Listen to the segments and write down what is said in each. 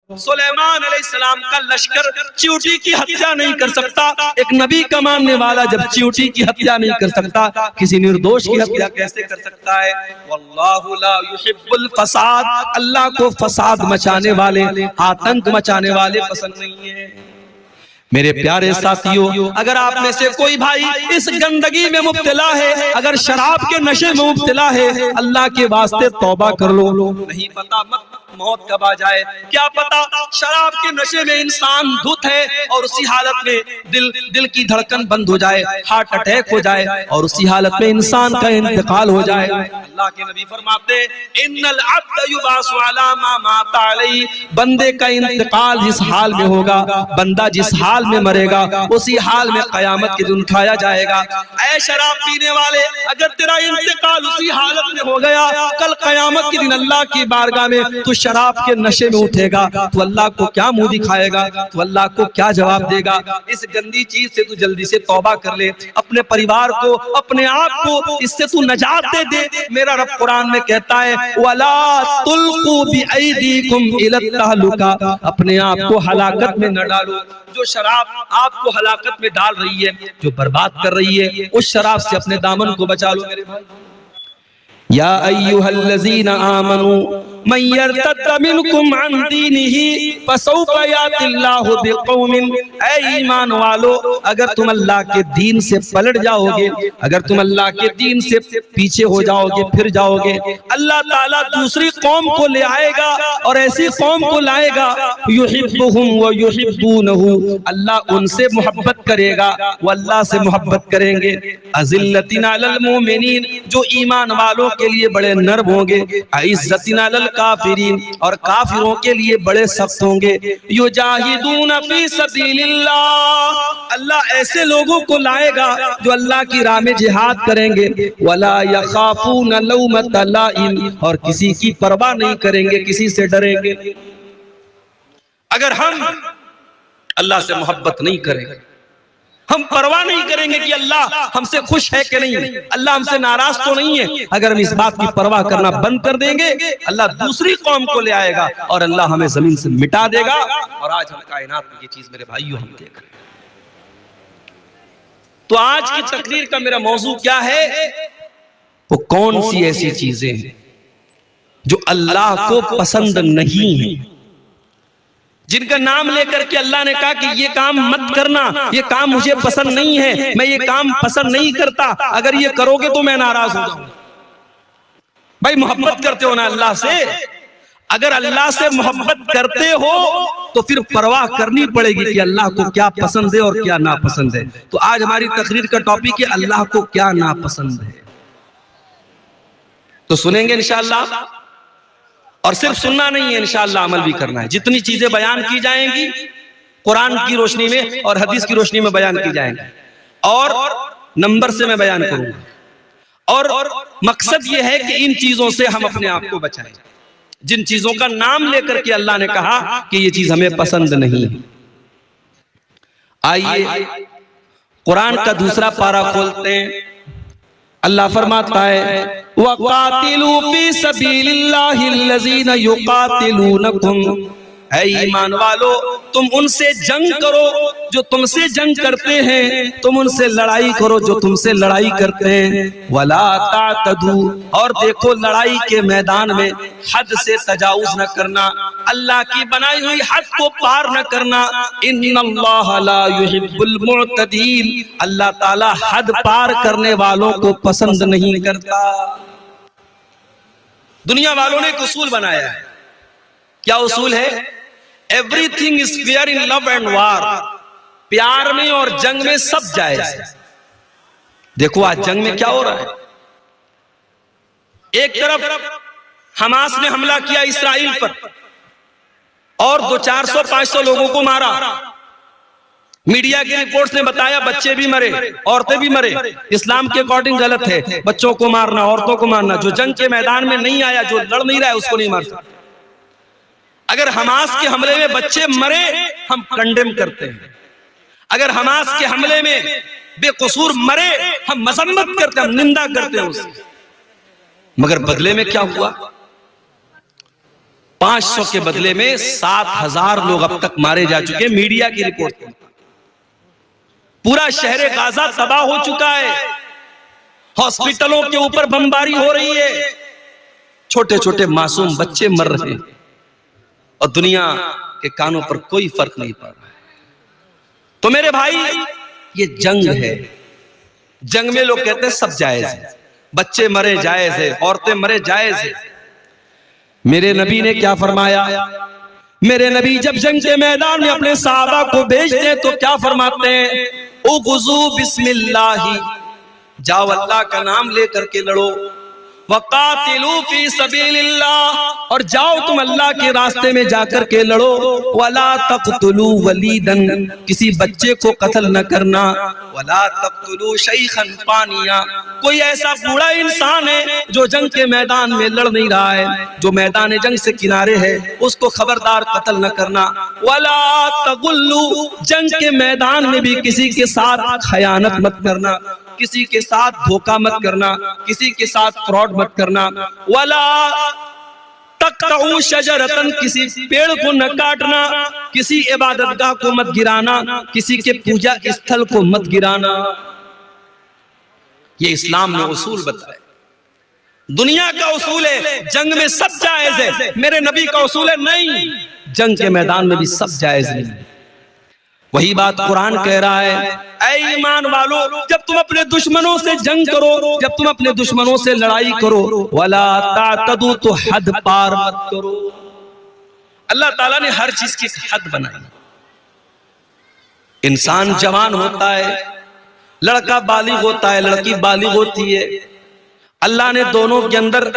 سلیمان علیہ السلام کا لشکر چیوٹی کی ہتیا نہیں کر سکتا. ایک نبی کا ماننے والا جب چیوٹی کی ہتیا نہیں کر سکتا, کسی نردوش کی ہتیا کیسے کر سکتا ہے؟ واللہ لا يحب الفساد, اللہ کو فساد مچانے والے, آتنک مچانے والے پسند نہیں ہیں. میرے پیارے ساتھیوں, اگر آپ میں سے کوئی بھائی اس گندگی میں مبتلا ہے, اگر شراب کے نشے میں مبتلا ہے, اللہ کے واسطے توبہ کر لو. نہیں پتا موت کب آ جائے, کیا پتا شراب کے نشے میں انسان دھت ہے اور اسی حالت میں دل کی دھڑکن بند ہو جائے, ہارٹ اٹیک ہو جائے, اور اسی حالت میں انسان کا انتقال ہو جائے. اللہ کے نبی فرماتے ان العبد یبعث علی ما مات علیہ, بندے کا انتقال جس حال میں ہوگا, بندہ جس حال میں مرے گا, اسی حال میں قیامت کے دن اٹھایا جائے گا. اے شراب پینے والے, اگر تیرا انتقال اسی حالت میں ہو گیا, کل قیامت کے دن اللہ کی بارگاہ میں تو شراب کے نشے میں اٹھے گا, تو اللہ کو کیا منہ دکھائے گا, تو اللہ کو کیا جواب دے گا؟ اس گندی چیز سے تو جلدی سے توبہ کر لے, اپنے پریوار کو, اپنے آپ کو اس سے تو نجات دے دے. میرا رب قرآن میں کہتا ہے وَلَا تُلْقُوا بِأَيْدِيكُمْ إِلَى التَّهْلُكَةِ, اپنے آپ کو ہلاکت میں نہ ڈالو. جو شراب آپ کو ہلاکت میں ڈال رہی ہے, جو برباد کر رہی ہے, اس شراب سے اپنے دامن کو بچا لو. میرے بھائی, یا ایھا الذین آمنوا من یرتد منکم عن دینہ فسوف یأتی اللہ بقوم, اے ایمان والو, اگر تم اللہ کے دین سے پلٹ جاؤ گے, اگر تم اللہ کے دین سے پیچھے ہو جاؤ گے, پھر جاؤ گے, اللہ تعالیٰ دوسری قوم کو لے آئے گا, اور ایسی قوم کو لائے گا یحبہم ویحبونہ, اللہ ان سے محبت کرے گا, وہ اللہ سے محبت کریں گے. اذلۃ علی المؤمنین, جو ایمان والوں کے لیے بڑے نرم ہوں گے, عزت علی الکافرین, اور کافروں کے لیے بڑے سخت ہوں گے. یجاہدون فی سبیل اللہ, اللہ ایسے لوگوں کو لائے گا جو اللہ کی راہ میں جہاد کریں گے. ولا یخافون لومۃ لائم, اور کسی کی پرواہ نہیں کریں گے, کسی سے ڈریں گے. اگر ہم اللہ سے محبت نہیں کریں, ہم پرواہ نہیں کریں گے کہ اللہ ہم سے خوش ہے کہ نہیں, اللہ ہم سے ناراض تو نہیں ہے, اگر ہم اس بات کی پرواہ کرنا بند کر دیں گے, اللہ دوسری قوم کو لے آئے گا اور اللہ ہمیں زمین سے مٹا دے گا. اور آج ہم کائنات میں یہ چیز میرے بھائیوں ہم دیکھ رہے ہیں. تو آج کی تقریر کا میرا موضوع کیا ہے؟ وہ کون سی ایسی چیزیں ہیں جو اللہ کو پسند نہیں ہیں, جن کا نام لے کر کے اللہ نے کہا کہ یہ کام مت کرنا, یہ کام مجھے پسند نہیں ہے, میں یہ کام پسند نہیں کرتا, اگر یہ کرو گے تو میں ناراض ہو جاؤں. بھائی محبت کرتے ہو نا اللہ سے, اگر اللہ سے محبت کرتے ہو تو پھر پرواہ کرنی پڑے گی کہ اللہ کو کیا پسند ہے اور کیا ناپسند ہے. تو آج ہماری تقریر کا ٹاپک ہے اللہ کو کیا ناپسند ہے. تو سنیں گے انشاءاللہ, اور صرف سننا نہیں ہے, انشاءاللہ عمل بھی کرنا ہے. جتنی چیزیں بیان کی جائیں گی قرآن کی روشنی میں اور حدیث کی روشنی میں بیان کی جائیں گی, اور نمبر سے میں بیان کروں گا, اور مقصد یہ ہے کہ ان چیزوں سے ہم اپنے آپ کو بچائیں, جن چیزوں کا نام لے کر کے اللہ نے کہا کہ یہ چیز ہمیں پسند نہیں. آئیے قرآن کا دوسرا پارہ کھولتے ہیں. اللہ فرماتا ہے وَقَاتِلُوا فِي سَبِيلِ اللَّهِ الَّذِينَ يُقَاتِلُونَكُمْ, اے ایمان والو تم ان سے جنگ کرو جو تم سے جنگ کرتے ہیں, تم ان سے لڑائی کرو جو تم سے لڑائی کرتے ہیں. وَلَا تَعْتَدُوا, اور دیکھو لڑائی کے میدان میں حد سے تجاوز نہ کرنا, اللہ کی بنائی ہوئی حد کو پار نہ کرنا. اِنَّ اللَّهَ لَا يُحِبُّ الْمُعْتَدِينَ, اللہ تعالیٰ حد پار کرنے والوں کو پسند نہیں کرتا. دنیا والوں نے ایک اصول بنایا ہے. کیا اصول ہے؟ Everything is fair in love and war, پیار میں اور جنگ میں سب جائز ہے. دیکھو آج جنگ میں کیا ہو رہا ہے. ایک طرف حماس نے حملہ کیا اسرائیل پر اور 400-500 لوگوں کو مارا. میڈیا کی رپورٹس نے بتایا بچے بھی مرے, عورتیں بھی مرے. اسلام کے اکارڈنگ غلط ہے بچوں کو مارنا, عورتوں کو مارنا. جو جنگ کے میدان میں نہیں آیا, جو لڑ نہیں رہا ہے, اس کو نہیں مار سکتا. اگر حماس کے حملے میں بچے مرے ہم کنڈیم کرتے ہیں, اگر حماس کے حملے میں بے قصور مرے ہم مذمت کرتے ہیں, ہم نندا کرتے ہیں اس کی. مگر بدلے میں کیا ہوا؟ 500 کے بدلے میں 7,000 لوگ اب تک مارے جا چکے، میڈیا کی رپورٹ۔ پورا شہر غازہ تباہ ہو چکا ہے، ہاسپٹلوں کے اوپر بمباری ہو رہی ہے، چھوٹے چھوٹے معصوم بچے مر رہے ہیں، اور دنیا کے کانوں پر کوئی فرق نہیں پڑ رہا ہے۔ تو میرے بھائی، یہ جنگ ہے۔ جنگ میں لوگ کہتے ہیں سب جائز ہے، بچے مرے جائز ہے، عورتیں مرے جائز ہے۔ میرے نبی نے کیا فرمایا؟ میرے نبی جب جنگ کے میدان میں اپنے صحابہ کو بھیجتے ہیں تو کیا فرماتے ہیں؟ اغزو بسم اللہ، جاؤ اللہ کا نام لے کر کے لڑو، وقاتلوا فی سبیل اللہ، اور جاؤ تم اللہ کے راستے میں جا کر کے لڑو، ولا تقتلوا ولیدا، کسی بچے کو قتل نہ کرنا، ولا تقتلوا شیخا فانیا، کوئی ایسا بوڑھا انسان ہے جو جنگ کے میدان میں لڑ نہیں رہا ہے، جو میدان جنگ سے کنارے ہے، اس کو خبردار قتل نہ کرنا، ولا تغلوا، جنگ کے میدان میں بھی کسی کے ساتھ خیانت مت کرنا، کسی کے ساتھ دھوکہ مت کرنا، کسی کے ساتھ فراڈ مت کرنا، ولا تقطعوا شجرتن، کسی پیڑ کو نہ کاٹنا، کسی عبادت گاہ کو مت گرانا، کسی کے پوجا استھل کو مت گرانا۔ یہ اسلام نے اصول بتائے، دنیا کا اصول ہے جنگ میں سب جائز ہے، میرے نبی کا اصول ہے نہیں، جنگ کے میدان میں بھی سب جائز نہیں۔ وہی بات قرآن کہہ رہا ہے، اے ایمان والو، جب تم اپنے دشمنوں سے جنگ کرو، جب تم اپنے دشمنوں سے لڑائی کرو، وَلَا تَعْتَدُوا، تو حد پار مت کرو۔ اللہ تعالیٰ نے ہر چیز کی حد بنائی۔ انسان جوان ہوتا ہے، لڑکا بالغ ہوتا ہے، لڑکی بالغ ہوتی ہے، اللہ نے دونوں کے اندر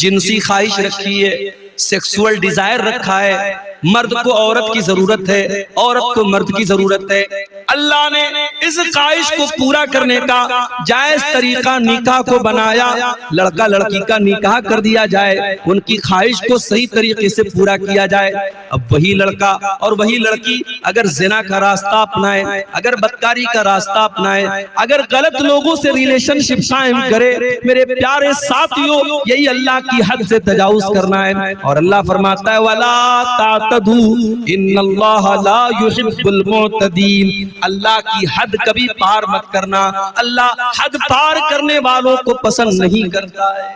جنسی خواہش رکھی ہے، سیکسول ڈیزائر رکھا ہے، مرد کو عورت کی ضرورت ہے، عورت کو مرد کی ضرورت ہے۔ اللہ نے اس خواہش کو پورا کرنے کا جائز طریقہ نکاح کو بنایا، لڑکا لڑکی کا نکاح کر دیا جائے، ان کی خواہش کو صحیح طریقے سے پورا کیا جائے۔ اب وہی لڑکا اور وہی لڑکی اگر زنا کا راستہ اپنائے، اگر بدکاری کا راستہ اپنائے، اگر غلط لوگوں سے ریلیشن شپ قائم کرے، میرے پیارے ساتھیوں، یہی اللہ کی حد سے تجاوز کرنا ہے۔ اور اللہ فرماتا ہے وَلَا تَعْتَدُوا إِنَّ اللَّهَ لَا يُحِبُّ الْمُعْتَدِينَ، اللہ کی حد کبھی پار مت کرنا، اللہ حد پار کرنے والوں کو پسند نہیں کرتا ہے۔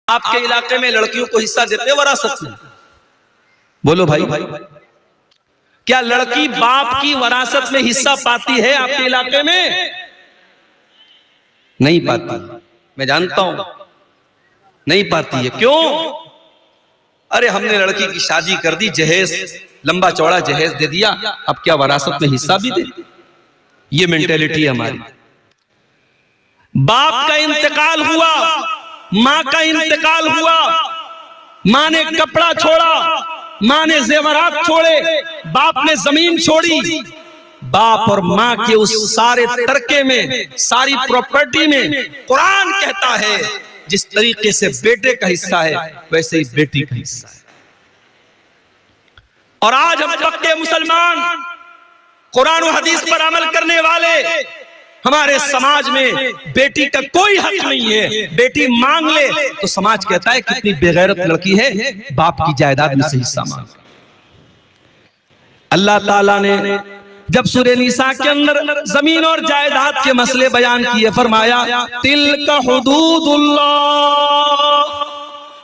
آپ کے علاقے میں لڑکیوں کو حصہ دیتے ہیں وراثت میں؟ بولو بھائی، کیا لڑکی باپ کی وراثت میں حصہ پاتی ہے آپ کے علاقے میں؟ نہیں پاتی، میں جانتا ہوں نہیں پاتی ہے۔ کیوں؟ ارے ہم نے لڑکی کی شادی کر دی، جہیز لمبا چوڑا جہیز دے دیا، اب کیا وراثت میں حصہ بھی دے؟ یہ مینٹیلٹی ہے ہماری۔ باپ کا انتقال ہوا، ماں کا انتقال ہوا، ماں نے کپڑا چھوڑا، ماں نے زیورات چھوڑے، باپ نے زمین چھوڑی، باپ اور ماں کے اس سارے ترکے میں، ساری پراپرٹی میں قرآن کہتا ہے جس طریقے سے بیٹے کا حصہ ہے ویسے ہی بیٹی کا حصہ ہے۔ اور آج ہم پکے مسلمان، قرآن و حدیث پر عمل کرنے والے، ہمارے سماج میں بیٹی کا کوئی حق نہیں ہے۔ بیٹی مانگ لے تو سماج کہتا ہے کتنی بے غیرت لڑکی ہے، باپ کی جائیداد میں سے حصہ مانگ۔ اللہ تعالیٰ نے جب سورہ نساء کے اندر زمین اور جائیداد کے مسئلے بیان کیے، فرمایا تلک حدود اللہ،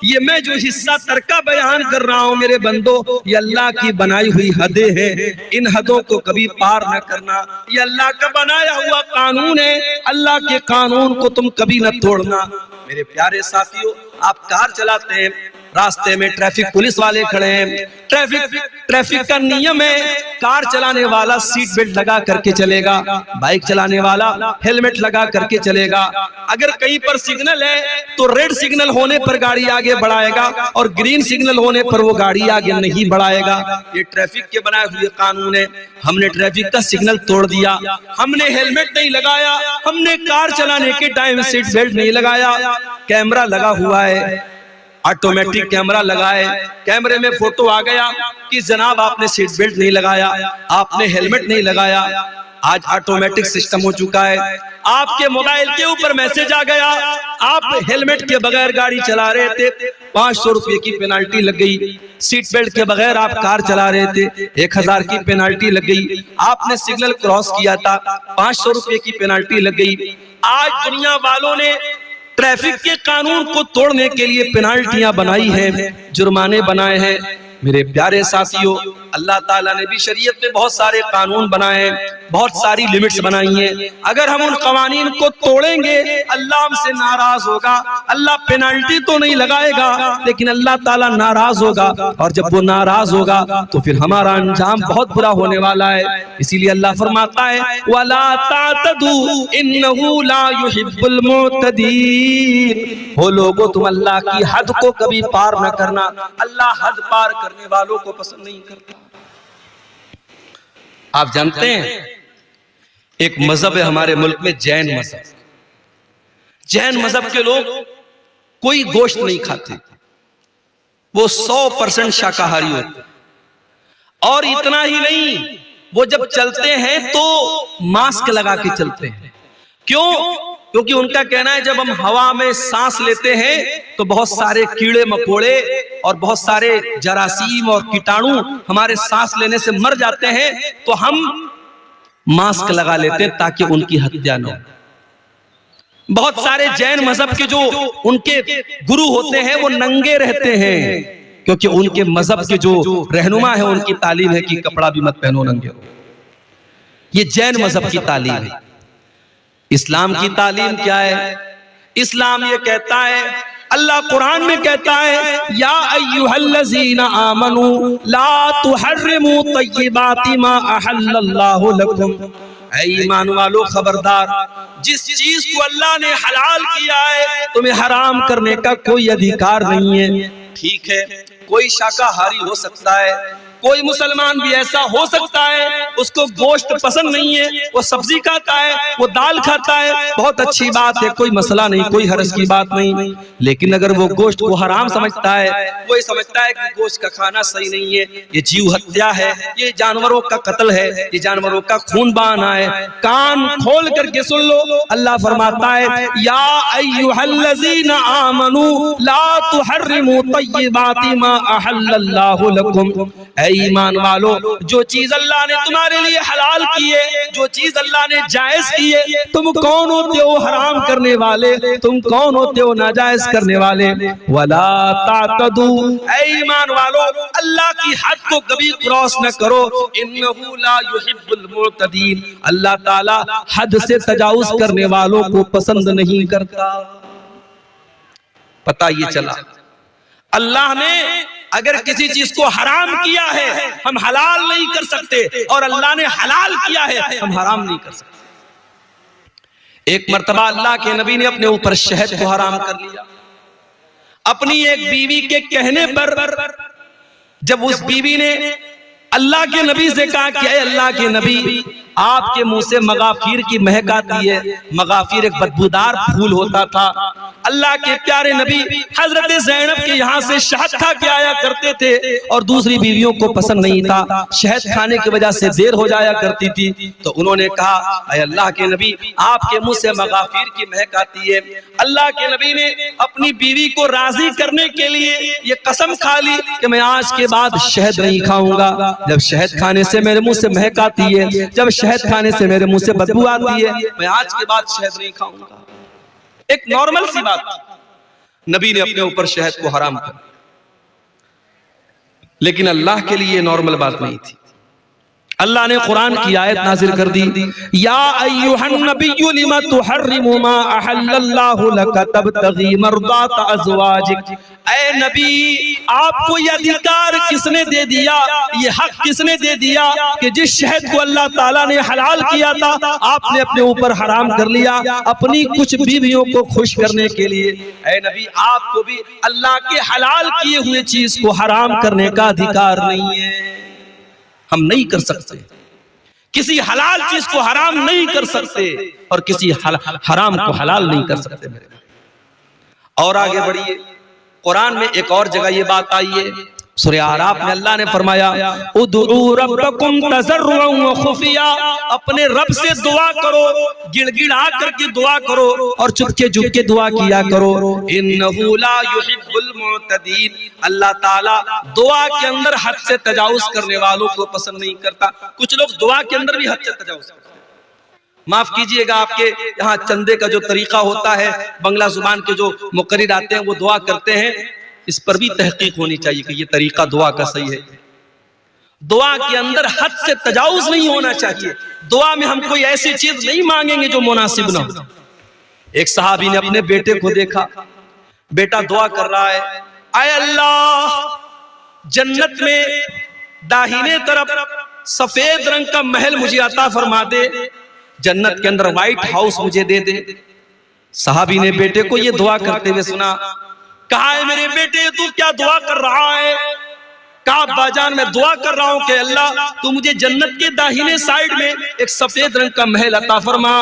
یہ میں جو حصہ ترکہ بیان کر رہا ہوں میرے بندو، یہ اللہ کی بنائی ہوئی حدیں ہیں، ان حدوں کو کبھی پار نہ کرنا، یہ اللہ کا بنایا ہوا قانون ہے، اللہ کے قانون کو تم کبھی نہ توڑنا۔ میرے پیارے ساتھیوں، آپ کار چلاتے ہیں، راستے میں ٹریفک پولیس والے کھڑے ہیں، ٹریفک کا نیم ہے کار چلانے والا سیٹ بیلٹ لگا کر کے چلے گا، بائک چلانے والا ہیلمٹ لگا کر کے چلے گا، اگر کہیں پر سگنل ہے تو ریڈ سگنل ہونے پر گاڑی آگے بڑھائے گا اور گرین سگنل ہونے پر وہ گاڑی آگے نہیں بڑھائے گا۔ یہ ٹریفک کے بنائے ہوئے قانون ہے۔ ہم نے ٹریفک کا سگنل توڑ دیا، ہم نے ہیلمٹ نہیں لگایا، ہم نے کار چلانے کے ٹائم سیٹ بیلٹ نہیں لگایا، کیمرہ لگا ہوا ہے، آٹومیٹک کیمرہ لگائے، کیمرے میں فوٹو آ گیا کہ جناب آپ نے سیٹ بیلٹ نہیں لگایا، آپ نے ہیلمٹ نہیں لگایا، آج آٹومیٹک سسٹم ہو چکا ہے. آپ کے موبائل کے اوپر میسج آ گیا, آپ ہیلمٹ کے بغیر گاڑی چلا رہے تھے, 500 روپے کی پینالٹی لگ گئی. سیٹ بیلٹ کے بغیر آپ کار چلا رہے تھے, 1000 کی پینالٹی لگ گئی. آپ نے سگنل کراس کیا تھا, 500 روپے کی پینالٹی لگ گئی. آج دنیا والوں نے ٹریفک کے قانون کو توڑنے کے لیے پینالٹیاں بنائی ہیں, جرمانے بنائے ہیں. میرے پیارے ساتھیوں, اللہ تعالیٰ نے بھی شریعت میں بہت سارے قانون بنائے ہیں, بہت ساری لیمٹس بنائی ہیں. اگر ہم ان قوانین کو توڑیں گے اللہ ہم سے ناراض ہوگا. اللہ پینالٹی تو نہیں لگائے گا لیکن اللہ تعالیٰ ناراض ہوگا, اور جب وہ ناراض ہوگا تو پھر ہمارا انجام بہت برا ہونے والا ہے. اسی لیے اللہ فرماتا ہے وَلَا تَعْتَدُوا إِنَّهُ لَا يُحِبُّ الْمُعْتَدِينَ. وہ لوگوں تم اللہ کی حد کو کبھی پار نہ کرنا, اللہ حد پار کرنے والوں کو پسند نہیں کرتا. آپ جانتے ہیں ایک مذہب ہے ہمارے ملک میں, جین مذہب. جین مذہب کے لوگ کوئی گوشت نہیں کھاتے, وہ 100% شاکاہاری ہوتے. اور اتنا ہی نہیں, وہ جب چلتے ہیں تو ماسک لگا کے چلتے ہیں. کیوں؟ کیونکہ ان کا کہنا ہے جب ہم ہوا میں سانس لیتے ہیں تو بہت سارے کیڑے مکوڑے اور بہت سارے جراثیم اور کیٹانو ہمارے سانس لینے سے مر جاتے ہیں, تو ہم ماسک لگا لیتے ہیں تاکہ ان کی ہتیا نہ ہو. بہت سارے جین مذہب کے جو ان کے گرو ہوتے ہیں وہ ننگے رہتے ہیں, کیونکہ ان کے مذہب کے جو رہنما ہے ان کی تعلیم ہے کہ کپڑا بھی مت پہنو, ننگے ہو. یہ جین مذہب کی تعلیم ہے. اسلام کی تعلیم کیا ہے؟ اسلام یہ کہتا ہے, اللہ قرآن میں کہتا ہے یا ایھا الذین آمنوا لا تحرموا طیبات ما احل اللہ لکم. اے ایمان والو خبردار, جس چیز کو اللہ نے حلال کیا ہے تمہیں حرام کرنے کا کوئی ادھیکار نہیں ہے. ٹھیک ہے, کوئی شاکاہاری ہو سکتا ہے, کوئی مسلمان بھی ایسا ہو سکتا ہے اس کو گوشت پسند نہیں ہے, وہ سبزی کھاتا ہے, وہ دال کھاتا ہے, بہت اچھی بات ہے, کوئی مسئلہ نہیں, کوئی حرج کی بات نہیں. لیکن اگر وہ گوشت کو حرام سمجھتا ہے, وہ یہ سمجھتا ہے کہ گوشت کا کھانا صحیح نہیں ہے, یہ جیو ہتیا ہے, یہ جانوروں کا قتل ہے, یہ جانوروں کا خون بہانا ہے. کان کھول کر کے سن لو, اللہ فرماتا ہے یا ایھا الذین آمنوا لا تحرموا طیبات ما احل اللہ لکم. اے ایمان والو, جو چیز اللہ نے تمہارے لیے حلال کی ہے, جو چیز اللہ نے جائز کی ہے, تم کون ہوتے ہو حرام کرنے والے, تم کون ہوتے ہو ناجائز کرنے والے. ولا تعتدوا, اے ایمان والو اللہ کی حد کو کبھی کراس نہ کرو. انہ لا یحب المعتدین, اللہ تعالی حد سے تجاوز کرنے والوں کو پسند نہیں کرتا. پتہ یہ چلا اللہ نے اگر کسی چیز کو حرام کیا ہے ہم حلال نہیں کر سکتے, اور اللہ نے حلال کیا ہے ہم حرام نہیں کر سکتے. ایک مرتبہ اللہ کے نبی نے اپنے اوپر شہد کو حرام کر لیا, اپنی ایک بیوی کے کہنے پر. جب اس بیوی نے اللہ کے نبی سے کہا کہ اے اللہ کے نبی, آپ کے منہ سے مغافیر کی مہک آتی ہے. مغافیر ایک بدبودار پھول ہوتا تھا. اللہ کے پیارے نبی حضرت زینب کے یہاں سے شہد کھا کے آیا کرتے تھے, اور دوسری بیویوں کو پسند نہیں تھا, شہد کھانے کی وجہ سے دیر ہو جایا کرتی تھی. تو انہوں نے کہا اے اللہ کے نبی, آپ کے منہ سے مغافیر کی مہک آتی ہے. اللہ کے نبی نے اپنی بیوی کو راضی کرنے کے لیے یہ قسم کھا لی کہ میں آج کے بعد شہد نہیں کھاؤں گا. جب شہد کھانے سے میرے منہ سے مہک آتی ہے, جب شہد کھانے سے میرے منہ سے بدبو آتی ہے, میں آج کے بعد شہد نہیں کھاؤں گا. ایک نارمل سی بات, نبی نے اپنے اوپر شہد کو حرام کر دیا, لیکن اللہ کے لیے نارمل بات نہیں تھی. اللہ نے قرآن کی آیت نازل کر دی, یا ایھا النبی لم تحرم ما احل اللہ لک تبتغی مرضات ازواجک. اے نبی, آپ کو یہ ادھیکار کس نے دے دیا, یہ حق کس نے دے دیا کہ جس شہد کو اللہ تعالیٰ نے حلال کیا تھا آپ نے اپنے اوپر حرام کر لیا اپنی کچھ بیویوں کو خوش کرنے کے لیے. اے نبی, آپ کو بھی اللہ کے حلال کیے ہوئے چیز کو حرام کرنے کا ادھیکار نہیں ہے. ہم نہیں کر سکتے, کسی حلال چیز کو حرام نہیں کر سکتے, اور کسی حرام کو حلال نہیں کر سکتے میرے. اور آگے بڑھیے, قرآن میں ایک اور جگہ یہ بات آئی ہے, سورہ اعراف میں اللہ نے فرمایا ادعوا ربکم تضرعا وخفیا، اپنے رب سے دعا کرو، گڑ گڑا کر کے دعا کرو اور چپکے چپ کے دعا کیا کرو، انہ لا یحب المعتدین، اللہ تعالیٰ دعا کے اندر حد سے تجاوز کرنے والوں کو پسند نہیں کرتا۔ کچھ لوگ دعا کے اندر بھی حد سے تجاوز کرتے ہیں۔ معاف کیجئے گا، آپ کے یہاں چندے کا جو طریقہ ہوتا ہے، بنگلہ زبان کے جو مقرر آتے ہیں وہ دعا کرتے ہیں، اس پر بھی تحقیق ہونی چاہیے کہ یہ طریقہ دعا کا صحیح ہے۔ دعا کے اندر حد سے تجاوز نہیں ہونا چاہیے۔ دعا میں ہم کوئی ایسی چیز نہیں مانگیں گے جو مناسب نہ ہو۔ ایک صحابی نے اپنے بیٹے کو دیکھا، بیٹا دعا کر رہا ہے، اے اللہ جنت میں داہنے طرف سفید رنگ کا محل مجھے عطا فرما دے، جنت کے اندر وائٹ ہاؤس مجھے دے دے۔ صحابی نے بیٹے کو یہ دعا کرتے ہوئے سنا، کہا ہے میرے بیٹے تو کیا دعا کر رہا ہے؟ کہا ابا جان میں دعا کر رہا ہوں کہ اللہ تو مجھے جنت کے داہنے سائیڈ میں ایک سفید رنگ کا محل عطا فرما۔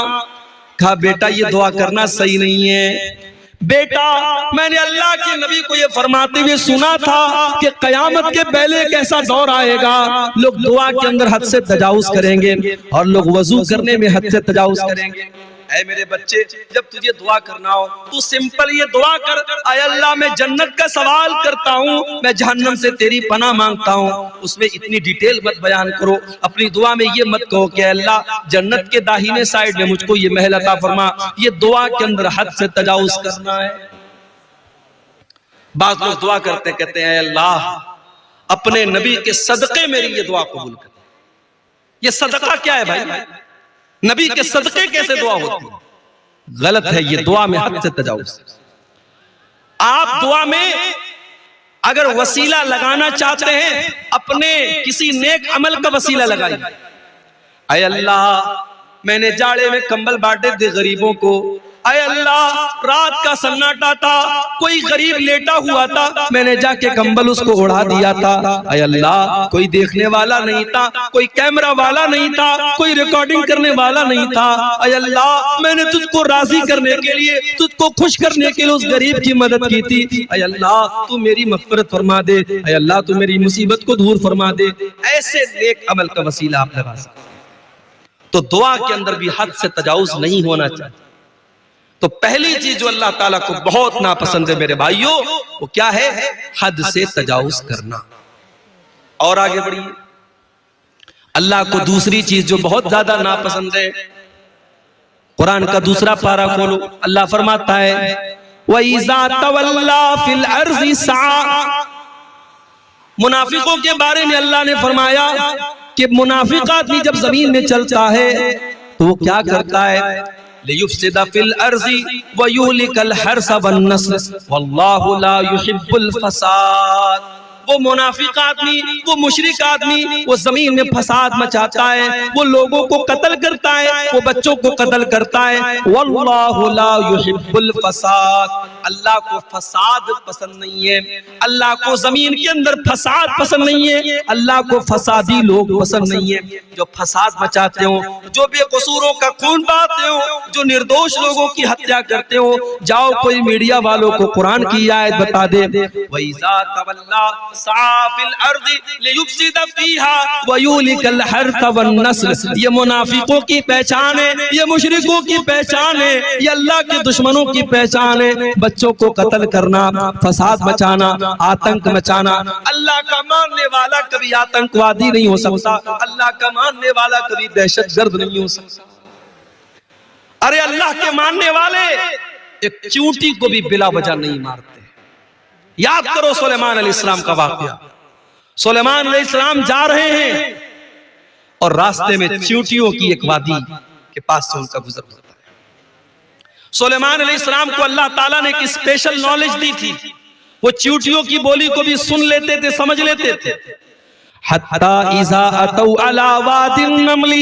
کہا بیٹا یہ دعا کرنا صحیح نہیں ہے بیٹا، میں نے اللہ کے نبی کو یہ فرماتے ہوئے سنا تھا کہ قیامت کے پہلے ایک ایسا دور آئے گا، لوگ دعا کے اندر حد سے تجاوز کریں گے اور لوگ وضو کرنے میں حد سے تجاوز کریں گے۔ اے میرے بچے، جب تجھے دعا کرنا ہو تو سمپل یہ دعا کر، اے اللہ میں جنت کا سوال کرتا ہوں، میں جہنم سے تیری پناہ مانگتا ہوں۔ اس میں اتنی ڈیٹیل مت بیان کرو، اپنی دعا میں یہ مت کہو کہ اے اللہ جنت کے داہنے سائیڈ میں مجھ کو یہ محل عطا فرما۔ یہ دعا کے اندر حد سے تجاوز کرنا ہے۔ بعض لوگ دعا کرتے کہتے ہیں اے اللہ اپنے نبی کے صدقے میری یہ دعا قبول کر۔ یہ صدقہ کیا ہے بھائی؟ نبی کے صدقے کیسے دعا ہوتی ہے؟ غلط ہے، یہ دعا میں حد سے تجاوز۔ آپ دعا میں اگر وسیلہ لگانا چاہتے ہیں اپنے کسی نیک عمل کا وسیلہ لگائیے۔ اے اللہ میں نے جاڑے میں کمبل بانٹے تھے غریبوں کو، اے اللہ رات کا سناٹا تھا، کوئی غریب لیٹا ہوا تھا، میں نے جا کے کمبل اس کو اڑا دیا تھا، اے اللہ کوئی دیکھنے والا نہیں تھا، کوئی کیمرہ والا نہیں تھا، کوئی ریکارڈنگ کرنے والا نہیں تھا، اے اللہ میں نے تجھ کو راضی کرنے کے لیے، تجھ کو خوش کرنے کے لیے اس غریب کی مدد کی تھی، اے اللہ تو میری مغفرت فرما دے، اے اللہ تو میری مصیبت کو دور فرما دے۔ ایسے نیک عمل کا وسیلہ آپ لگا سکتے ہیں۔ تو دعا کے اندر بھی حد سے تجاوز نہیں ہونا چاہیے۔ تو پہلی چیز جو اللہ تعالیٰ کو بہت ناپسند ہے میرے بھائیوں، وہ کیا ہے؟ حد سے تجاوز کرنا۔ اور آگے بڑھیے، اللہ کو دوسری چیز جو بہت زیادہ ناپسند ہے، قرآن کا دوسرا پارہ کھولو، اللہ فرماتا ہے وَإِذَا تَوَلَّا فِي الْأَرْضِ سَعَى۔ منافقوں کے بارے میں اللہ نے فرمایا کہ منافق آدمی جب زمین میں چلتا ہے تو وہ کیا کرتا ہے؟ لِيُفْسِدَ فِي الْأَرْضِ وَيُهْلِكَ الْحَرْثَ وَالنَّسْلَ وَاللَّهُ لَا يُحِبُّ الْفَسَادَ۔ وہ منافق آدمی، وہ مشرک آدمی، وہ زمین میں فساد مچاتا ہے، وہ لوگوں کو قتل کرتا ہے، وہ بچوں کو قتل کرتا ہے۔ وَاللَّهُ لَا يُحِبُّ الْفَسَادَ، اللہ کو فساد پسند نہیں ہے، اللہ کو زمین کے اندر فساد پسند نہیں ہے، اللہ کو فسادی لوگ پسند نہیں ہے، جو فساد مچاتے ہوں، جو بے قصوروں کا خون بہاتے ہوں، جو نردوش لوگوں کی ہتیا کرتے ہوں۔ جاؤ کوئی میڈیا والوں کو قرآن کی آیت بتا دے، وَإِذَا تَوَلَّا سَعَى فِي الْأَرْضِ لِيُفْسِدَ فِيهَا وَيُهْلِكَ الْحَرْثَ وَالنَّسْلَ۔ یہ منافقوں کی پہچان ہے، یہ مشرکوں کی پہچان ہے، یہ اللہ کے دشمنوں کی پہچان ہے۔ بچوں کو قتل کرنا، فساد مچانا، آتنک مچانا۔ اللہ کا ماننے والا کبھی آتنکوادی نہیں ہو سکتا، اللہ کا ماننے والا کبھی دہشت گرد نہیں ہو سکتا۔ ارے اللہ کے ماننے والے ایک چیونٹی کو بھی بلا وجہ نہیں مارتے۔ یاد کرو سلیمان علیہ السلام کا واقعہ۔ سلیمان علیہ السلام جا رہے ہیں اور راستے میں چیونٹیوں کی ایک وادی کے پاس سے ان کا گزر ہوتا ہے۔ سلیمان علیہ السلام کو اللہ تعالیٰ نے ایک اسپیشل نالج دی تھی، وہ چیونٹیوں کی بولی کو بھی سن لیتے تھے، سمجھ لیتے تھے۔ حتی اذا اتوا علی واد النمل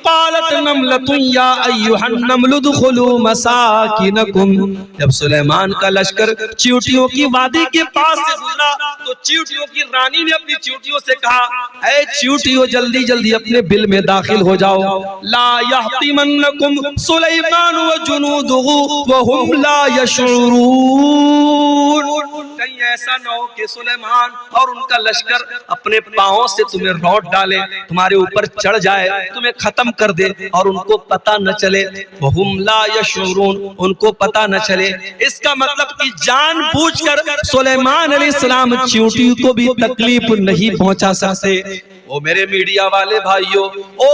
قالت نملۃ یا ایھا النمل ادخلوا مساکنکم۔ جب سلیمان کا لشکر چیونٹیوں کی وادی کے پاس سے گزرا تو چیونٹیوں کی رانی نے اپنی چیونٹیوں سے کہا، اے چیونٹیوں جلدی جلدی اپنے بل میں داخل ہو جاؤ، لا یحطمنکم سلیمان وجنودہ وہم لا یشعرون۔ کہیں ایسا نہ ہو کہ سلیمان اور ان کا لشکر اپنے پاؤں سے تمہیں روٹ ڈالے، تمہارے اوپر چڑھ جائے، تمہیں ختم کر دے اور ان کو پتہ نہ چلے۔ وہم لا یشعرون، ان کو پتہ نہ چلے۔ اس کا مطلب کہ جان بوجھ کر سلیمان علیہ السلام چیونٹی کو بھی تکلیف نہیں پہنچا سکتے۔ او میرے میڈیا والے بھائیوں، او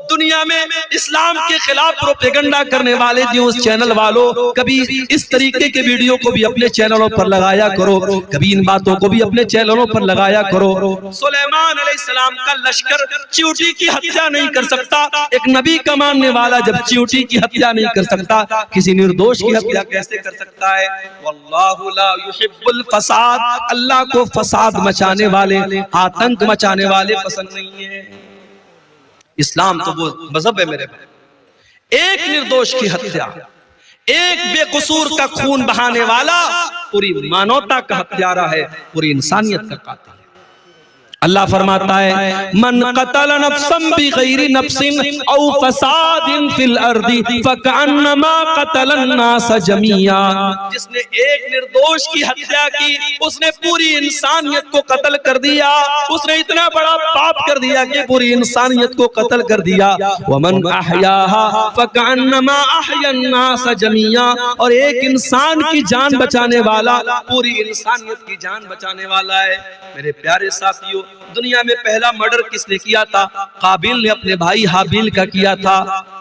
دنیا میں اسلام کے خلاف پروپیگنڈا کرنے والے نیوز چینل والوں، کبھی اس طریقے کے ویڈیو کو بھی اپنے چینلوں پر لگایا کرو، کبھی ان باتوں کو بھی اپنے چینلوں پر لگایا کرو۔ سلیمان علیہ السلام کا لشکر چیونٹی کی ہتیا نہیں کر سکتا۔ ایک نبی کا ماننے والا جب چیونٹی کی ہتیا نہیں کر سکتا، کسی نردوش کی ہتیا کیسے کر سکتا ہے؟ واللہ لا یحب الفساد، اللہ کو فساد مچانے والے، آتنک مچانے والے پسند نہیں ہے۔ اسلام تو وہ مذہب ہے میرے بھائی، ایک نردوش کی ہتیا، ایک بے قصور کا خون بہانے والا پوری مانوتا کا ہتھیارہ ہے، پوری انسانیت کا قاتل ہے۔ اللہ فرماتا ہے من قتل نفسا بغیر نفس او فساد فی الارض فکأنما قتل الناس جميعا۔ جس نے ایک نردوش کی ہتیا کی، اس نے پوری انسانیت کو قتل کر دیا، اس نے اتنا بڑا پاپ کر دیا کہ پوری انسانیت کو قتل کر دیا۔ ومن احیاها فکأنما احیا الناس جميعا، اور ایک انسان کی جان بچانے والا پوری انسانیت کی جان بچانے والا ہے۔ میرے پیارے ساتھیوں، دنیا میں پہلا مرڈر کس نے کیا تھا؟ قابیل نے اپنے بھائی حابیل کا کیا تھا،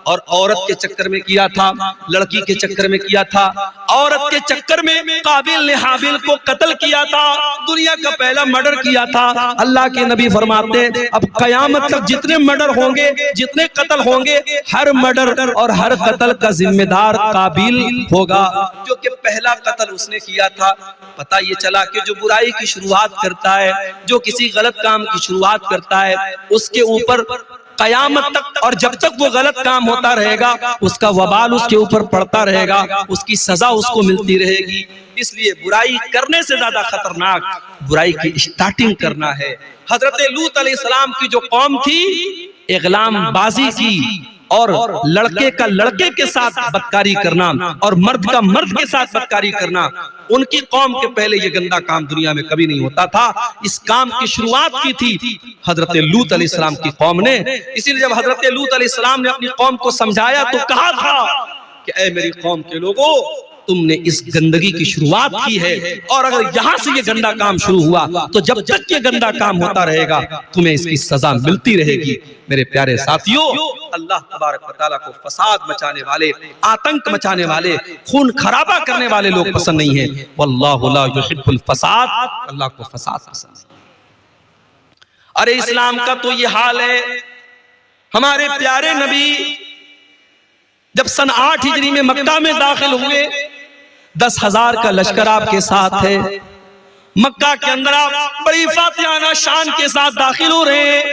اور عورت کے چکر میں کیا تھا، لڑکی کے چکر میں کیا تھا۔ عورت کے چکر میں قابیل نے حابیل کو قتل کیا تھا، دنیا کا پہلا مرڈر کیا تھا۔ اللہ کے نبی فرماتے ہیں اب قیامت تک جتنے مرڈر ہوں گے، جتنے قتل ہوں گے، ہر مرڈر اور ہر قتل کا ذمہ دار قابیل ہوگا، جو کہ پہلا قتل اس نے کیا تھا۔ پتہ یہ چلا کہ جو برائی کی شروعات کرتا ہے، جو کسی غلط کام کی شروعات کرتا ہے، اس کے اوپر قیامت تک اور جب تک وہ غلط کام ہوتا رہے گا، اس کا وبال اس کے اوپر پڑتا رہے گا، اس کی سزا اس کو ملتی رہے گی۔ اس لیے برائی کرنے سے زیادہ خطرناک برائی کی اسٹارٹنگ کرنا ہے۔ حضرت لوط علیہ السلام کی جو قوم تھی، اغلام بازی کی اور لڑکے کا لڑکے کے ساتھ بدکاری کرنا اور مرد کا مرد کے ساتھ بدکاری کرنا، ان کی قوم کے پہلے یہ گندا کام دنیا میں کبھی نہیں ہوتا تھا۔ اس کام کی شروعات کی تھی حضرت لوط علیہ السلام کی قوم نے۔ اسی لیے جب حضرت لوط علیہ السلام نے اپنی قوم کو سمجھایا تو کہا تھا کہ اے میری قوم کے لوگوں، تم نے اس گندگی کی شروعات کی ہے، اور اگر یہاں سے یہ گندا کام شروع ہوا تو جب تک یہ گندا کام ہوتا رہے گا تمہیں اس کی سزا ملتی رہے گی۔ میرے پیارے ساتھیوں، اللہ تبارک و تعالیٰ کو فساد مچانے والے، آتنک مچانے والے، خون خرابہ کرنے والے لوگ پسند نہیں ہیں۔ واللہ لا یحب الفساد، اللہ کو فساد پسند نہیں۔ ارے اسلام کا تو یہ حال ہے، ہمارے پیارے نبی جب سن 8 ہجری میں مکہ میں داخل ہوئے، 10,000 کا لشکر آپ کے ساتھ ہے، مکہ کے اندر آپ بڑی فاتحانہ شان کے ساتھ داخل ہو رہے ہیں۔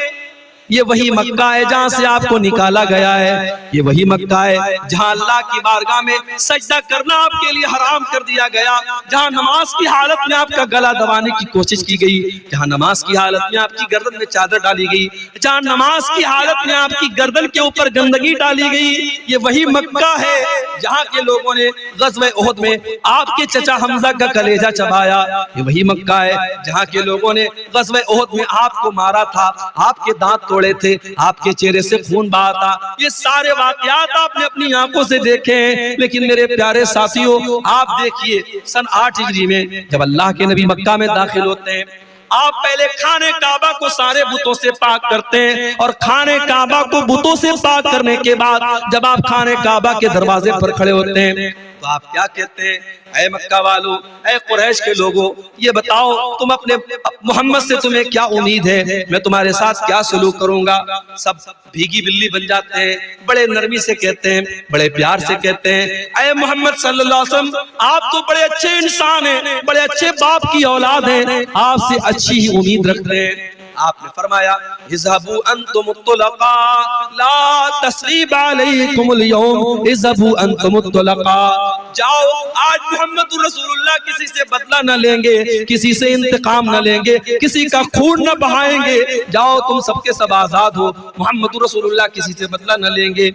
یہ وہی مکہ ہے جہاں سے آپ کو نکالا گیا ہے، یہ وہی مکہ ہے جہاں اللہ کی بارگاہ میں سجدہ کرنا آپ کے لیے حرام کر دیا گیا، جہاں نماز کی حالت میں آپ کا گلا دبانے کی کوشش کی گئی، جہاں نماز کی حالت میں آپ کی گردن میں چادر ڈالی گئی، جہاں نماز کی حالت میں آپ کی گردن کے اوپر گندگی ڈالی گئی۔ یہ وہی مکہ ہے جہاں کے لوگوں نے غزوہ احد میں آپ کے چچا حمزہ کا کلیجہ چبایا، یہ وہی مکہ ہے جہاں کے لوگوں نے غزوہ احد میں آپ کو مارا تھا، آپ کے دانت توڑے تھے، آپ کے چہرے سے خون بہا تھا۔ یہ سارے واقعات آپ نے اپنی آنکھوں سے دیکھے ہیں، لیکن میرے پیارے ساتھیوں، آپ دیکھیے سن 8 ہجری میں جب اللہ کے نبی مکہ میں داخل ہوتے ہیں، آپ پہلے خانہ کعبہ کو سارے بتوں سے پاک کرتے ہیں، اور خانہ کعبہ کو بتوں سے پاک کرنے کے بعد جب آپ خانہ کعبہ کے دروازے پر کھڑے ہوتے ہیں تو آپ کیا کہتے ہیں؟ اے مکہ والو، اے قریش کے لوگوں، یہ بتاؤ تم اپنے محمد سے تمہیں کیا امید ہے، میں تمہارے ساتھ کیا سلوک کروں گا؟ سب بھیگی بلی بن جاتے ہیں، بڑے نرمی سے کہتے ہیں، بڑے پیار سے کہتے ہیں، اے محمد صلی اللہ علیہ وسلم، آپ تو بڑے اچھے انسان ہیں، بڑے اچھے باپ کی اولاد ہیں، آپ سے اچھی ہی امید رکھتے ہیں۔ آپ نے فرمایا اذهبوا انتم الطلقاء لا تثریب علیکم اليوم اذهبوا انتم الطلقاء، جاؤ آج محمد رسول اللہ کسی سے بدلہ نہ لیں گے، کسی سے انتقام نہ لیں گے، کسی کا خون نہ بہائیں گے، جاؤ تم سب کے سب آزاد ہو، محمد رسول اللہ کسی سے بدلہ نہ لیں گے۔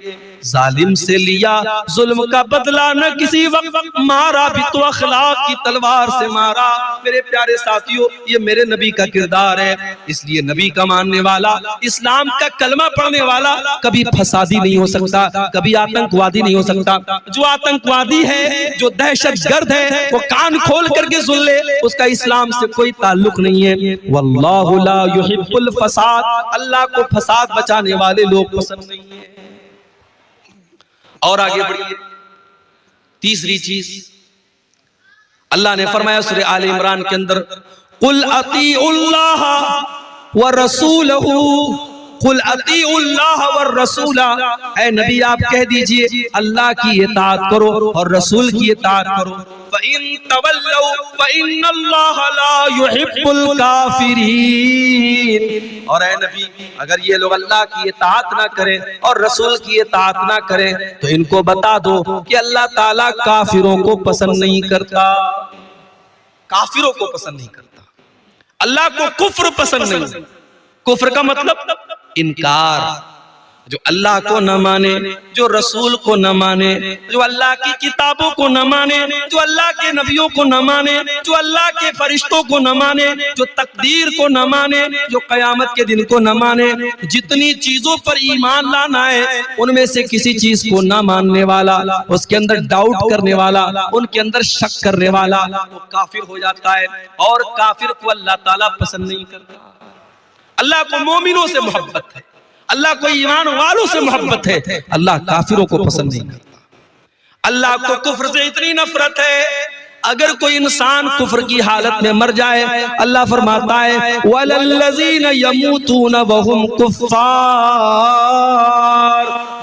ظالم سے لیا ظلم کا بدلہ نہ کسی وقت، مارا بھی تو اخلاق کی تلوار سے مارا۔ میرے پیارے ساتھیوں، یہ میرے نبی کا کردار ہے، اس لیے نبی کا ماننے والا، اسلام کا کلمہ پڑھنے والا کبھی فسادی نہیں ہو سکتا، کبھی آتنکوادی نہیں ہو سکتا۔ جو آتنکوادی ہے، جو دہشت گرد ہے، وہ کان کھول کر کے سن لے، اس کا اسلام سے کوئی تعلق نہیں ہے۔ واللہ لا یحب الفساد، اللہ کو فساد بچانے والے لوگ پسند نہیں ہیں۔ اور آگے بڑھیے، تیسری چیز اللہ نے فرمایا سورہ آل عمران کے اندر، قل اطیعوا اللہ ورسولہ، قل اطیعوا اللہ والرسول، اے نبی آپ کہہ دیجئے اللہ کی اطاعت کرو اور رسول کی اطاعت کرو۔ فَإِن تَوَلَّوْا فَإِنَّ اللَّهَ لَا يُحِبُّ الْكَافِرِينَ، اور اے نبی اگر یہ لوگ اللہ کی اطاعت نہ کریں اور رسول کی اطاعت نہ کریں تو ان کو بتا دو کہ اللہ تعالیٰ کافروں کو پسند نہیں کرتا، کافروں کو پسند نہیں کرتا، اللہ کو کفر پسند نہیں۔ کفر کا مطلب انکار، جو اللہ کو نہ مانے، جو رسول کو نہ مانے، جو اللہ کی کتابوں کو نہ مانے، جو اللہ کے نبیوں کو نہ مانے، جو اللہ کے فرشتوں کو نہ مانے، جو تقدیر کو نہ مانے، جو قیامت کے دن کو نہ مانے، جتنی چیزوں پر ایمان لانا ہے ان میں سے کسی چیز کو نہ ماننے والا، اس کے اندر ڈاؤٹ کرنے والا، ان کے اندر شک کرنے والا، وہ کافر ہو جاتا ہے، اور کافر کو اللہ تعالیٰ پسند نہیں کرتا۔ اللہ کو مومنوں سے محبت ہے، اللہ کو ایمان والوں سے محبت ہے، اللہ کافروں کو پسند نہیں کرتا۔ اللہ کو کفر سے اتنی نفرت ہے، اگر کوئی انسان کفر کی حالت میں مر جائے، اللہ فرماتا ہے وَلَلَّذِينَ يَمُوتُونَ وَهُمْ كُفَّارٌ،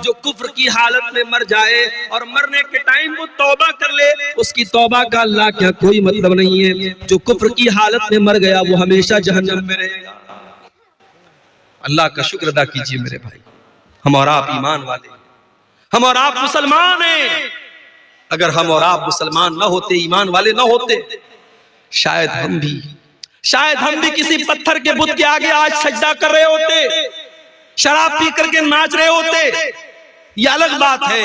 جو کفر کی حالت میں مر جائے اور مرنے کے ٹائم وہ توبہ کر لے، اس کی توبہ کا اللہ کیا کوئی مطلب نہیں ہے۔ جو کفر کی حالت میں مر گیا وہ ہمیشہ جہنم میں رہے گا۔ اللہ کا شکر ادا کیجئے میرے بھائی، ہم اور آپ ایمان والے، ہم اور آپ مسلمان ہیں۔ اگر ہم اور آپ مسلمان نہ ہوتے، ایمان والے نہ ہوتے، شاید ہم بھی کسی پتھر کے بت کے آگے آج سجدہ کر رہے ہوتے، شراب پی کر کے ناچ رہے ہوتے۔ یہ الگ بات ہے،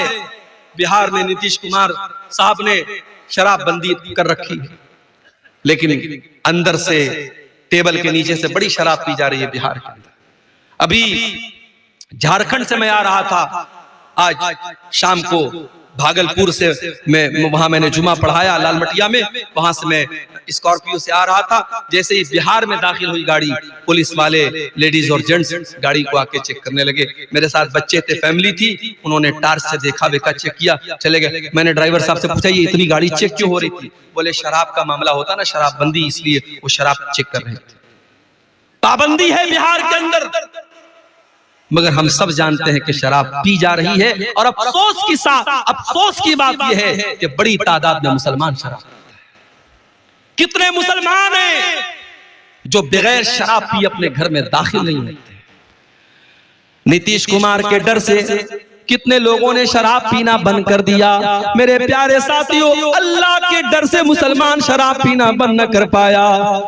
بہار میں نتیش کمار صاحب نے شراب بندی کر رکھی ہے، لیکن اندر سے ٹیبل کے نیچے سے بڑی شراب پی جا رہی ہے بہار کے اندر۔ ابھی جھارکھنڈ سے میں آ رہا تھا، آج شام کو بھاگلپور سے وہاں میں نے جمعہ پڑھایا لال مٹیا میں، وہاں سے میں اسکارپیو سے آ رہا تھا، جیسے ہی بہار میں داخل ہوئی گاڑی، پولیس والے لیڈیز اور جنٹس گاڑی کو آ کے چیک کرنے لگے۔ میرے ساتھ بچے تھے، فیملی تھی، انہوں نے ٹارچ سے دیکھا بیکا چیک کیا، چلے گئے۔ میں نے ڈرائیور صاحب سے پوچھا یہ اتنی گاڑی چیک کیوں ہو رہی تھی؟ بولے شراب کا معاملہ ہوتا نا، شراب بندی، اس لیے وہ شراب چیک کر رہے تھے۔ پابندی ہے بہار کے اندر، مگر ہم سب جانتے ہیں کہ شراب پی جا رہی ہے، اور افسوس کی بات یہ ہے کہ بڑی تعداد میں مسلمان شراب پیتے ہیں۔ کتنے مسلمان ہیں جو بغیر شراب پی اپنے گھر میں داخل نہیں ہوتے؟ نتیش کمار کے ڈر سے کتنے لوگوں نے شراب پینا بند کر دیا۔ میرے پیارے ساتھیوں، اللہ کے ڈر سے مسلمان شراب پینا بند نہ کر پایا۔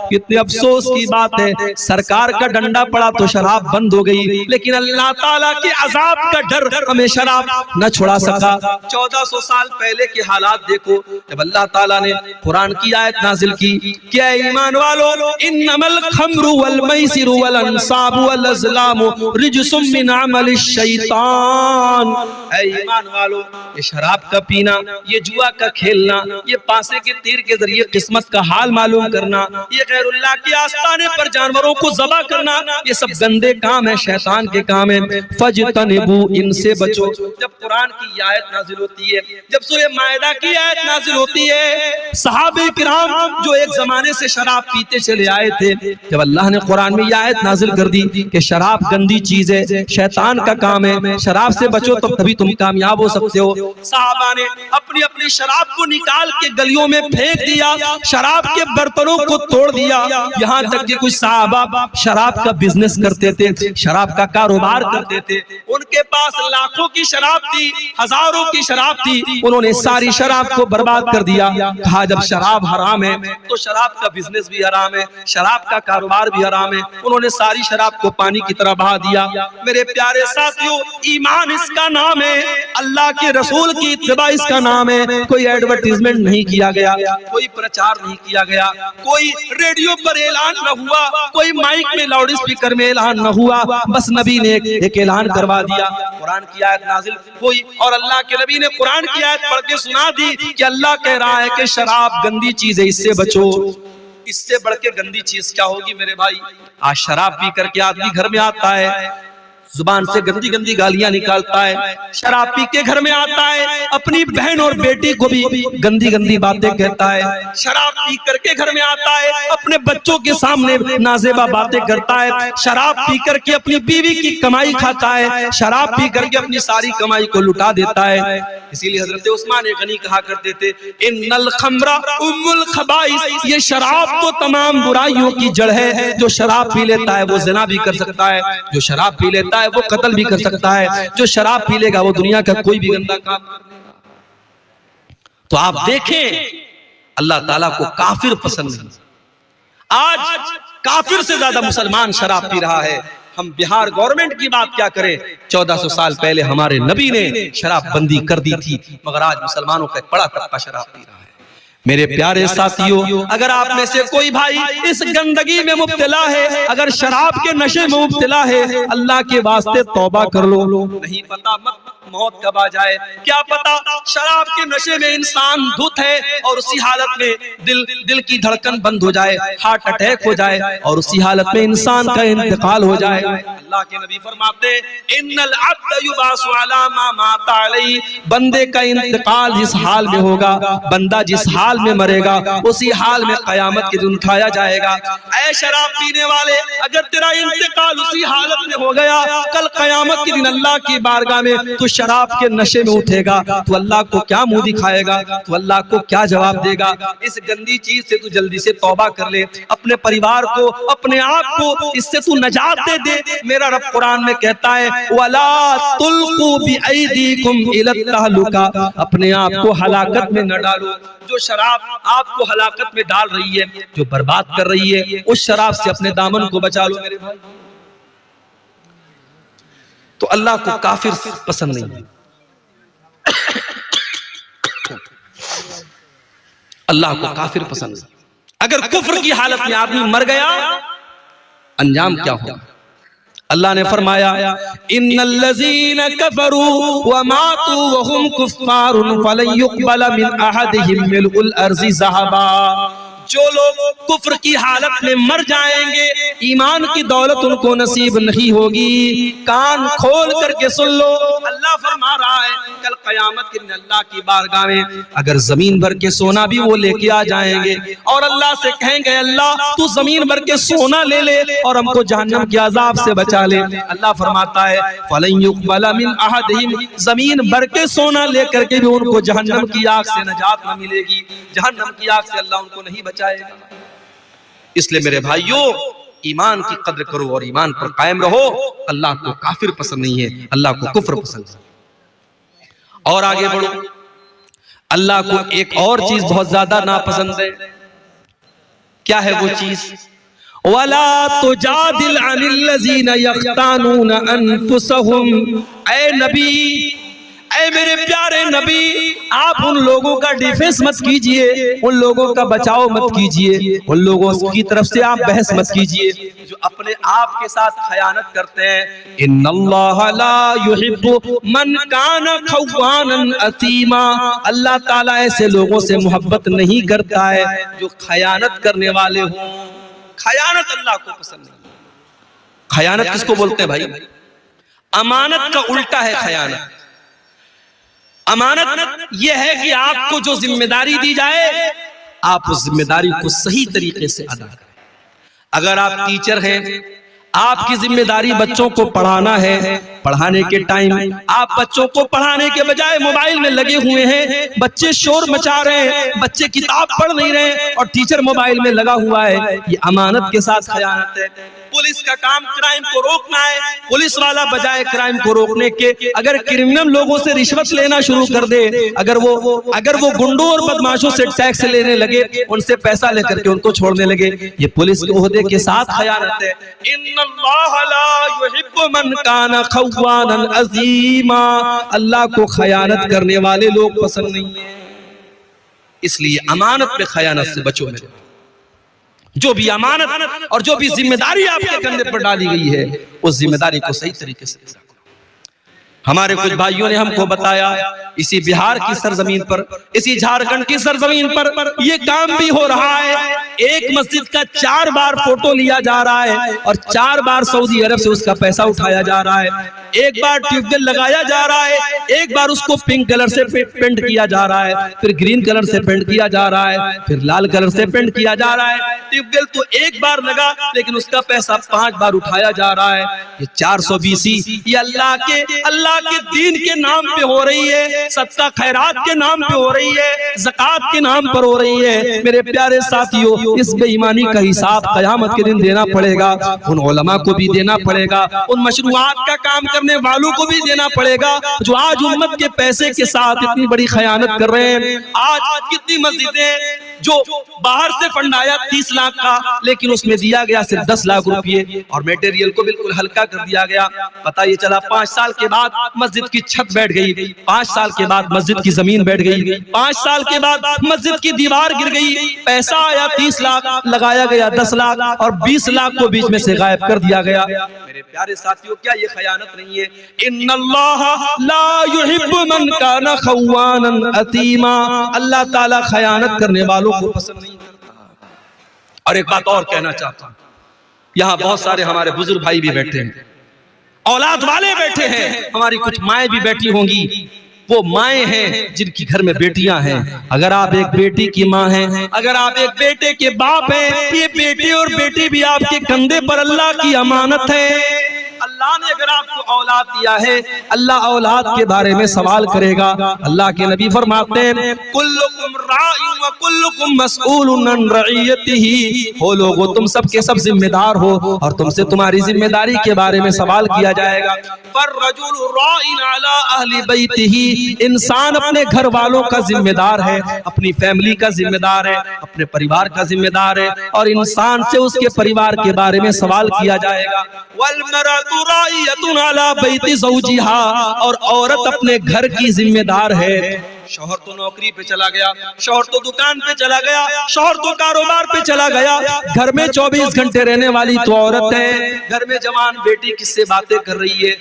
کتنے افسوس کی بات ہے، سرکار کا ڈنڈا پڑا تو شراب بند ہو گئی، لیکن اللہ تعالیٰ کے عذاب کا ڈر ہمیں شراب نہ چھڑا سکا۔ 1400 سال پہلے کے حالات دیکھو، جب اللہ تعالیٰ نے قرآن کی آیت نازل کی کہ اے ایمان والو، انما الخمر والمیسر والانصاب والازلام رجس من عمل الشیطان، اے ایمان والو، یہ شراب کا پینا، یہ جوا کا کھیلنا، یہ پانسے کے تیر کے ذریعے قسمت کا حال معلوم کرنا، یہ غیر اللہ کے آستانے پر جانوروں کو ذبح کرنا، یہ سب گندے کام ہیں، شیطان کے کام ہیں۔ فجتنبو، ان سے بچو۔ جب قرآن کی آیت نازل ہوتی ہے، جب سورہ مائدہ کی آیت نازل ہوتی ہے، صحابہ کرام جو ایک زمانے سے شراب پیتے چلے آئے تھے، جب اللہ نے قرآن میں یہ آیت نازل کر دی کہ شراب گندی چیز ہے، شیطان کا کام ہے، شراب سے بچو، تو تبھی تم کامیاب ہو سکتے ہو۔ صحابہ نے اپنی اپنی شراب کو نکال کے گلیوں میں پھینک دیا، شراب کے برتنوں کو توڑ دیا، یہاں تک کہ کچھ صحابہ شراب کا بزنس کرتے تھے، شراب کا کاروبار کرتے تھے، ان کے پاس لاکھوں کی شراب تھی، ہزاروں کی شراب تھی، انہوں نے ساری شراب کو برباد کر دیا۔ کہا جب شراب حرام ہے تو شراب کا بزنس بھی حرام ہے، شراب کا کاروبار بھی حرام ہے، انہوں نے ساری شراب کو پانی کی طرح بہا دیا۔ میرے پیارے ساتھیوں، ایمان اس کا نام ہے، اللہ کے رسول کی اتباع اس کا نام ہے۔ کوئی ایڈورٹائزمنٹ نہیں کیا گیا، کوئی پرچار نہیں کیا گیا، کوئی ریڈیو پر اعلان نہ ہوا، کوئی مائک میں لاؤڈ اسپیکر میں اعلان نہ ہوا، بس نبی نے ایک اعلان کروا دیا، قرآن کی آیت نازل ہوئی اور اللہ کے نبی نے قرآن کی آیت پڑھ کے سنا دی کہ اللہ کہہ رہا ہے کہ شراب گندی چیز ہے، اس سے بچو۔ اس سے بڑھ کے گندی چیز کیا ہوگی میرے بھائی؟ آج شراب پی کر کے آدمی گھر میں آتا ہے، زبان سے گندی گندی گالیاں نکالتا ہے، شراب پی کے گھر میں آتا ہے، اپنی بہن اور بیٹی کو بھی گندی گندی باتیں کہتا ہے، شراب پی کر کے گھر میں آتا ہے، اپنے بچوں کے سامنے نازیبا باتیں کرتا ہے، شراب پی کر کے اپنی بیوی کی کمائی کھاتا ہے، شراب پی کر کے اپنی ساری کمائی کو لٹا دیتا ہے۔ اسی لیے حضرت عثمان غنی کہا کرتے تھے ان الخمر ام الخبائث، یہ شراب تو تمام برائیوں کی جڑ ہے، جو شراب پی لیتا ہے وہ زنا بھی کر سکتا ہے، جو شراب پی لیتا ہے وہ قتل بھی کر سکتا ہے، جو شراب پی لے گا وہ دنیا کا کوئی بھی گندا کام کر لے گا۔ تو آپ دیکھیں اللہ تعالیٰ کو کافر پسند نہیں، آج کافر سے زیادہ مسلمان شراب پی رہا ہے۔ ہم بہار گورنمنٹ کی بات کیا کریں، 1400 سال پہلے ہمارے نبی نے شراب بندی کر دی تھی، مگر آج مسلمانوں کا ایک بڑا طبقہ شراب پی رہا ہے۔ میرے پیارے ساتھیوں، اگر آپ میں سے کوئی بھائی اس گندگی میں مبتلا ہے، اگر شراب کے نشے میں مبتلا ہے، اللہ کے واسطے توبہ کر لو۔ نہیں پتا موت کب آ جائے، کیا پتا شراب کے نشے میں انسان دھت ہے اور اسی حالت میں دل کی دھڑکن بند ہو جائے، ہارٹ اٹیک ہو جائے اور اسی حالت میں انسان کا انتقال ہو جائے۔ اللہ کے نبی فرماتے ان العبد یبعث علی ما مات علی، بندے کا انتقال جس حال میں ہوگا، بندہ جس حال میں مرے گا اسی حال میں قیامت کے دن اٹھایا جائے گا۔ اے شراب پینے والے، اگر تیرا انتقال اسی حالت میں ہو گیا، کل قیامت کے دن اللہ کی بارگاہ میں تو شراب کے نشے میں اٹھے گا، تو اللہ کو کیا منہ دکھائے گا، تو اللہ کو کیا جواب دے گا؟ اس گندی چیز سے تو جلدی سے توبہ کر لے، اپنے پریوار کو، اپنے آپ کو اس سے تو نجات دے دے۔ میرا رب قرآن میں کہتا ہے وَلَا تُلْقُوا بِأَيْدِيكُمْ إِلَى التَّهْلُكَةِ، اپنے آپ کو ہلاکت میں نہ ڈالو۔ جو شراب آپ کو ہلاکت میں ڈال رہی ہے، جو برباد کر رہی ہے، اس شراب سے اپنے دامن کو بچا لو میرے بھائی۔ تو اللہ کو کافر پسند نہیں، اللہ کو کافر پسند نہیں۔ اگر کفر کی حالت میں آدمی مر گیا، انجام کیا ہوگا؟ اللہ نے فرمایا ان الذین کفروا وماتوا وهم کفار فلن يقبل من احدهم ملء الارض ذهبا، جو لوگ کفر کی حالت میں مر جائیں گے، ایمان کی دولت ان کو نصیب نہیں ہوگی۔ کان کھول کر کے سن لو، اللہ فرما رہا ہے کل قیامت کے دن اللہ کی بارگاہ میں اگر زمین بھر کے سونا بھی وہ لے کے آ جائیں گے اور اللہ سے کہیں گے اللہ تو زمین بھر کے سونا لے لے اور ہم کو جہنم کے عذاب سے بچا لے، اللہ فرماتا ہے فَلَن يُقْبَلَ مِنْ أَحَدِهِمْ، زمین بھر کے سونا لے کر کے بھی ان کو جہنم کی آگ سے نجات نہ ملے گی، جہنم کی آگ سے اللہ ان کو نہیں بچائے گا۔ اس لئے میرے بھائیوں، ایمان کی قدر کرو اور ایمان پر قائم رہو۔ اللہ کو کافر پسند نہیں ہے، اللہ کو کفر پسند ہے۔ اور آگے بڑھو، اللہ کو ایک اور چیز بہت زیادہ ناپسند ہے۔ کیا ہے وہ چیز؟ وَلَا تُجَادِلْ عَنِ الَّذِينَ يَخْتَانُونَ أَنفُسَهُمْ، اے نبی، اے میرے پیارے نبی، آپ ان لوگوں کا ڈیفنس مت کیجئے، ان لوگوں کا بچاؤ مت کیجئے، ان لوگوں کی طرف سے آپ بحث مت کیجئے جو اپنے آپ کے ساتھ خیانت کرتے ہیں۔ ان اللہ لا يحب من کان خوانا اثیما، اللہ تعالیٰ ایسے لوگوں سے محبت نہیں کرتا ہے جو خیانت کرنے والے ہوں۔ خیانت اللہ کو پسند نہیں۔ خیانت کس کو بولتے ہیں بھائی؟ امانت کا الٹا ہے خیانت۔ امانت یہ ہے کہ آپ کو جو ذمہ داری دی جائے آپ اس ذمہ داری کو صحیح طریقے سے ادا کریں۔ اگر آپ ٹیچر ہیں، آپ کی ذمہ داری بچوں کو پڑھانا ہے، پڑھانے کے ٹائم آپ بچوں کو پڑھانے کے بجائے موبائل میں لگے ہوئے ہیں، بچے شور مچا رہے ہیں، بچے کتاب پڑھ نہیں رہے اور ٹیچر موبائل میں لگا ہوا ہے، یہ امانت کے ساتھ خیانت ہے۔ پولیس کا کام کرائم کو روکنا ہے، پولیس والا بجائے کرائم کو روکنے کے اگر کرمنل لوگوں سے رشوت لینا شروع کر دے، اگر وہ گنڈوں اور بدماشوں سے ٹیکس لینے لگے، ان سے پیسہ لے کر کے ان کو چھوڑنے لگے، یہ پولیس کے عہدے کے ساتھ خیانت ہے۔ ان اللہ لا يحب من کان خوانا عظیما، اللہ کو خیانت کرنے والے لوگ پسند نہیں ہیں، اس لیے امانت پہ خیانت سے بچو میرے۔ جو بھی امانت اور جو بھی ذمہ داری آپ کے کندھے پر ڈالی گئی ہے، اس ذمہ داری کو صحیح طریقے سے ادا کرو۔ ہمارے کچھ بھائیوں نے ہم کو بتایا اسی بہار کی سرزمین پر، اسی جھارکھنڈ کی سرزمین پر یہ کام بھی ہو رہا ہے، ایک مسجد کا 4 بار فوٹو لیا جا رہا ہے اور 4 بار سعودی عرب سے اس کا پیسہ اٹھایا جا رہا ہے، ایک بار ٹیوب ویل لگایا جا رہا ہے، ایک بار اس کو پنک کلر سے پینٹ کیا جا رہا ہے، پھر گرین کلر سے پینٹ کیا جا رہا ہے، پھر لال کلر سے پینٹ کیا جا رہا ہے۔ ٹیوب ویل تو ایک بار لگا لیکن اس کا پیسہ 5 بار اٹھایا جا رہا ہے۔ یہ 420 یہ اللہ کے دین کے نام پہ ہو رہی ہے، صدقہ خیرات کے نام پہ ہو رہی ہے، زکوٰۃ کے نام پر ہو رہی ہے۔ میرے پیارے ساتھیوں، اس بے ایمانی کا حساب قیامت کے دن دینا پڑے گا، ان علماء کو بھی دینا پڑے گا، ان مشروعات کا کام کرنے والوں کو بھی دینا پڑے گا جو آج امت کے پیسے کے ساتھ اتنی بڑی خیانت کر رہے ہیں۔ آج کتنی مسجدیں جو باہر سے فنڈ آیا 30 لاکھ کا، لیکن اس میں دیا گیا صرف 10 لاکھ روپے اور میٹیریل کو بالکل ہلکا کر دیا گیا۔ پتہ یہ چلا 5 سال کے بعد مسجد کی چھت بیٹھ گئی، 5 سال کے بعد مسجد کی زمین بیٹھ گئی، 5 سال کے بعد مسجد کی دیوار گر گئی، پیسہ آیا 30 لاکھ، لگایا گیا 10 لاکھ اور 20 لاکھ کو بیچ میں سے غائب کر دیا گیا۔ میرے پیارے ساتھیوں، کیا یہ خیانت نہیں ہے؟ ان اللہ لا يحب من کان خوانا اثیما، اللہ تعالیٰ خیانت کرنے والوں کو پسند نہیں کرتا۔ اور ایک بات اور کہنا چاہتا ہوں، یہاں بہت سارے ہمارے بزرگ بھائی بھی بیٹھے ہیں، اولاد والے بیٹھے ہیں، ہماری کچھ مائیں بھی بیٹھی ہوں گی، وہ مائیں ہیں جن کی گھر میں بیٹیاں ہیں۔ اگر آپ ایک بیٹی کی ماں ہیں، اگر آپ ایک بیٹے کے باپ ہیں، یہ بیٹے اور بیٹی بھی آپ کے کندھے پر اللہ کی امانت ہے۔ اللہ نے اگر آپ کو اولاد دیا ہے، اللہ اولاد کے بارے میں سوال کرے گا۔ اللہ کے نبی فرماتے ہیں کلکم راع و کلکم مسئول عن رعیتہ، ہو لوگو تم سب کے سب ذمہ دار ہو اور تم سے تمہاری ذمہ داری کے بارے میں سوال کیا جائے گا۔ فالرجل راع علی اہل بیتہ، انسان اپنے گھر والوں کا ذمہ دار ہے، اپنی فیملی کا ذمہ دار ہے، اپنے پریوار کا ذمہ دار ہے، اور انسان سے اس کے پریوار کے بارے میں سوال کیا جائے گا۔ والمرأۃ راعیۃ علی بیت زوجہا، اور عورت اپنے گھر کی ذمہ دار ہے۔ شوہر تو نوکری پہ چلا گیا، شوہر تو دکان پہ چلا گیا، شوہر تو کاروبار پہ چلا گیا، گھر میں 24 گھنٹے رہنے والی تو عورت ہے۔ گھر میں جوان بیٹی کس سے باتیں کر رہی ہے؟